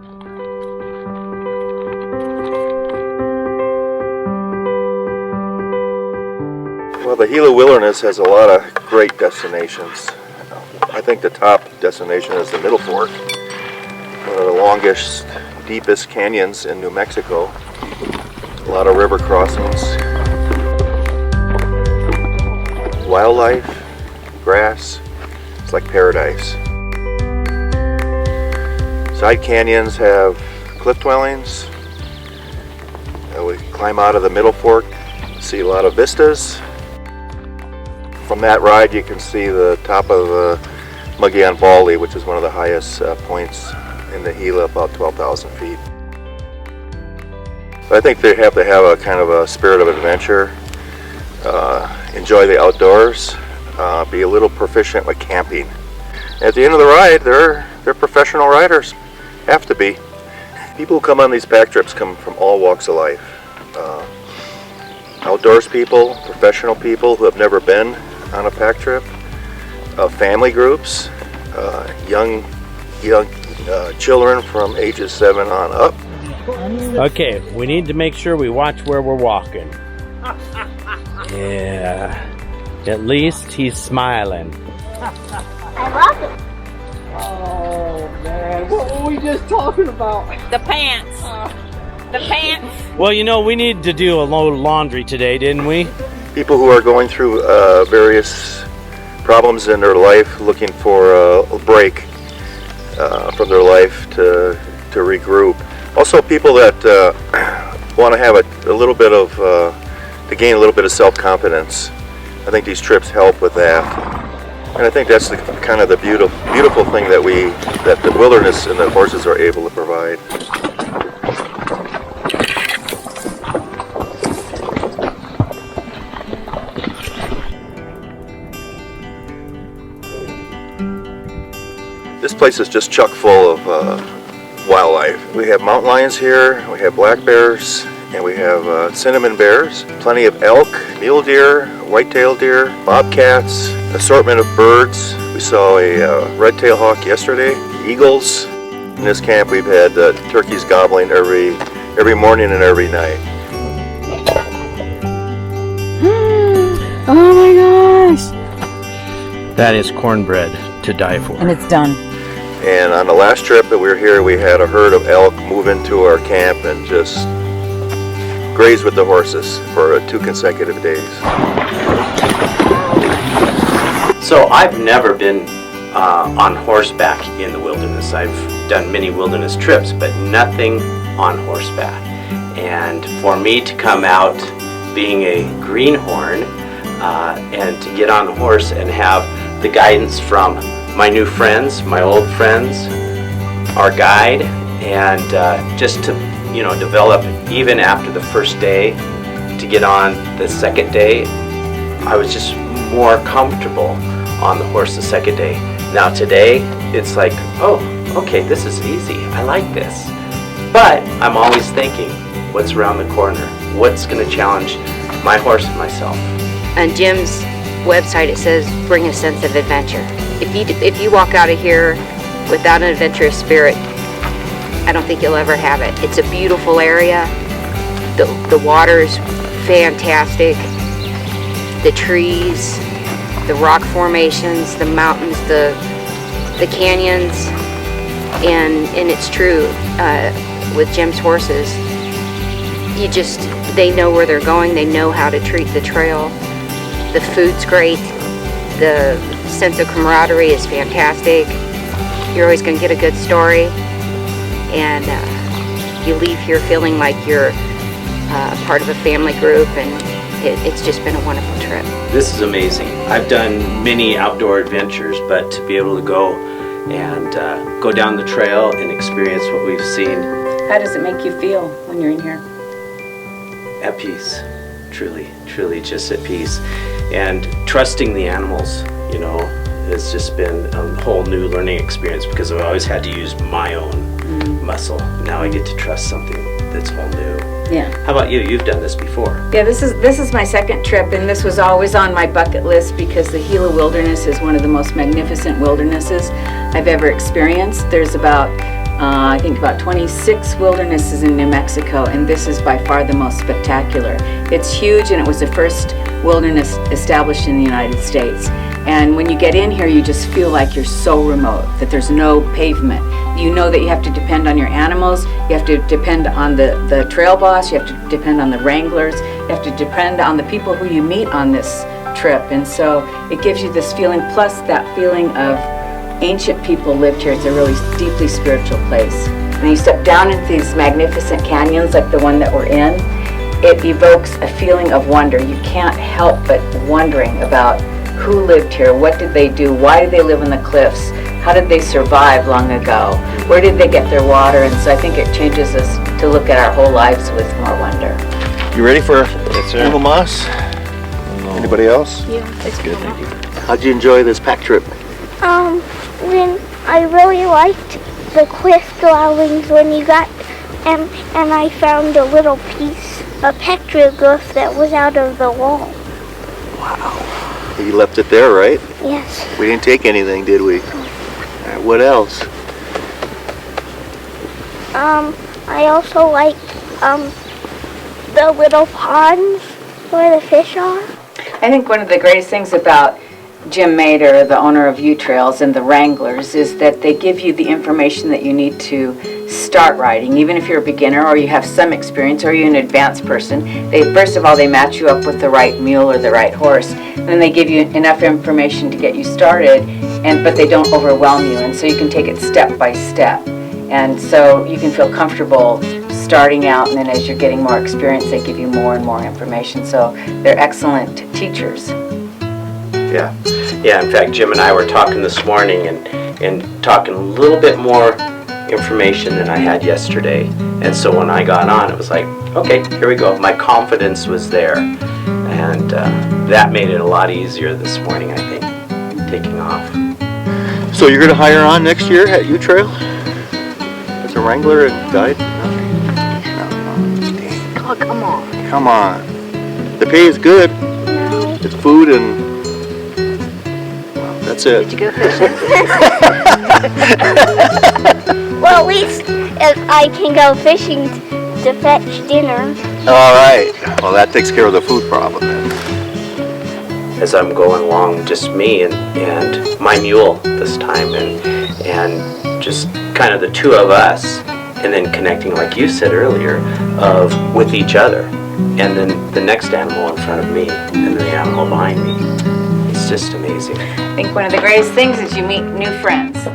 Well, the Gila Wilderness has a lot of great destinations. I think the top destination is the Middle Fork, one of the longest, deepest canyons in New Mexico. A lot of river crossings, wildlife, grass. It's like paradise. Side canyons have cliff dwellings. We climb out of the Middle Fork, see a lot of vistas. From that ride you can see the top of Mogollon Valley, which is one of the highest points in the Gila, about 12,000 feet. But I think they have to have a kind of a spirit of adventure, enjoy the outdoors, be a little proficient with camping. At the end of the ride, they're professional riders, have to be. People who come on these pack trips come from all walks of life. Outdoors people, professional people who have never been on a pack trip, family groups, young children from ages 7 on up. Okay, we need to make sure we watch where we're walking. Yeah, at least he's smiling. I love it. Oh man, what were we just talking about? The pants. The pants. Well, you know, we need to do a load of laundry today, didn't we? People who are going through various problems in their life, looking for a break from their life to regroup. Also people that want to have a little bit of, to gain a little bit of self-confidence. I think these trips help with that. And I think that's the kind of the beautiful thing that the wilderness and the horses are able to provide. This place is just chock full of wildlife. We have mountain lions here, we have black bears, and we have cinnamon bears. Plenty of elk, mule deer, white-tailed deer, bobcats, assortment of birds. We saw a red-tailed hawk yesterday, eagles. In this camp we've had turkeys gobbling every morning and every night. Oh my gosh! That is cornbread to die for. And it's done. And on the last trip that we were here, we had a herd of elk move into our camp and just graze with the horses for 2 consecutive days. So I've never been on horseback in the wilderness. I've done many wilderness trips, but nothing on horseback. And for me to come out being a greenhorn and to get on the horse and have the guidance from my new friends, my old friends, our guide, and just to, you know, develop even after the first day, to get on the second day, I was just more comfortable on the horse the second day. Now today, it's like, oh, okay, this is easy. I like this. But I'm always thinking, what's around the corner? What's going to challenge my horse and myself? On Jim's website, it says, bring a sense of adventure. If you walk out of here without an adventurous spirit, I don't think you'll ever have it. It's a beautiful area. The water's fantastic. The trees, the rock formations, the mountains, the canyons, and it's true with Jim's horses. They know where they're going. They know how to treat the trail. The food's great. The sense of camaraderie is fantastic. You're always going to get a good story, and you leave here feeling like you're part of a family group, and it's just been a wonderful trip. This is amazing. I've done many outdoor adventures, but to be able to go and go down the trail and experience what we've seen. How does it make you feel when you're in here? At peace. Truly, truly just at peace. And trusting the animals, you know, has just been a whole new learning experience, because I've always had to use my own muscle. Now I get to trust something that's whole new. Yeah. How about you? You've done this before. Yeah, this is my second trip, and this was always on my bucket list because the Gila Wilderness is one of the most magnificent wildernesses I've ever experienced. There's about I think about 26 wildernesses in New Mexico, and this is by far the most spectacular. It's huge, and it was the first wilderness established in the United States. And when you get in here, you just feel like you're so remote, that there's no pavement. You know that you have to depend on your animals, you have to depend on the trail boss, you have to depend on the wranglers, you have to depend on the people who you meet on this trip. And so it gives you this feeling, plus that feeling of ancient people lived here. It's a really deeply spiritual place. When you step down into these magnificent canyons like the one that we're in, it evokes a feeling of wonder. You can't help but wondering about who lived here, what did they do, why did they live on the cliffs, how did they survive long ago, where did they get their water. And so I think it changes us to look at our whole lives with more wonder. You ready for Animal Moss? Anybody else? Yeah, it's good. Thank you. How'd you enjoy this pack trip? When I really liked the cliff dwellings when you got, and I found a little piece of petroglyph that was out of the wall. Wow. You left it there, right? Yes. We didn't take anything, did we? What else? I also liked the little ponds where the fish are. I think one of the greatest things about Jim Mader, the owner of U-Trails, and the Wranglers is that they give you the information that you need to start riding, even if you're a beginner or you have some experience or you're an advanced person. First of all, they match you up with the right mule or the right horse. Then they give you enough information to get you started, but they don't overwhelm you, and so you can take it step by step. And so you can feel comfortable starting out, and then as you're getting more experience, they give you more and more information. So they're excellent teachers. Yeah, in fact, Jim and I were talking this morning and talking a little bit more information than I had yesterday. And so when I got on, it was like, okay, here we go. My confidence was there. And that made it a lot easier this morning, I think, taking off. So you're going to hire on next year at U-Trail? As a wrangler and guide? No. Oh, come on. Come on. The pay is good. No. It's food and... That's it. Did you go fishing? Well, at least if I can go fishing to fetch dinner. All right. Well, that takes care of the food problem then. As I'm going along, just me and my mule this time, and just kind of the two of us, and then connecting, like you said earlier, with each other, and then the next animal in front of me, and then the animal behind me. It's just amazing. I think one of the greatest things is you meet new friends.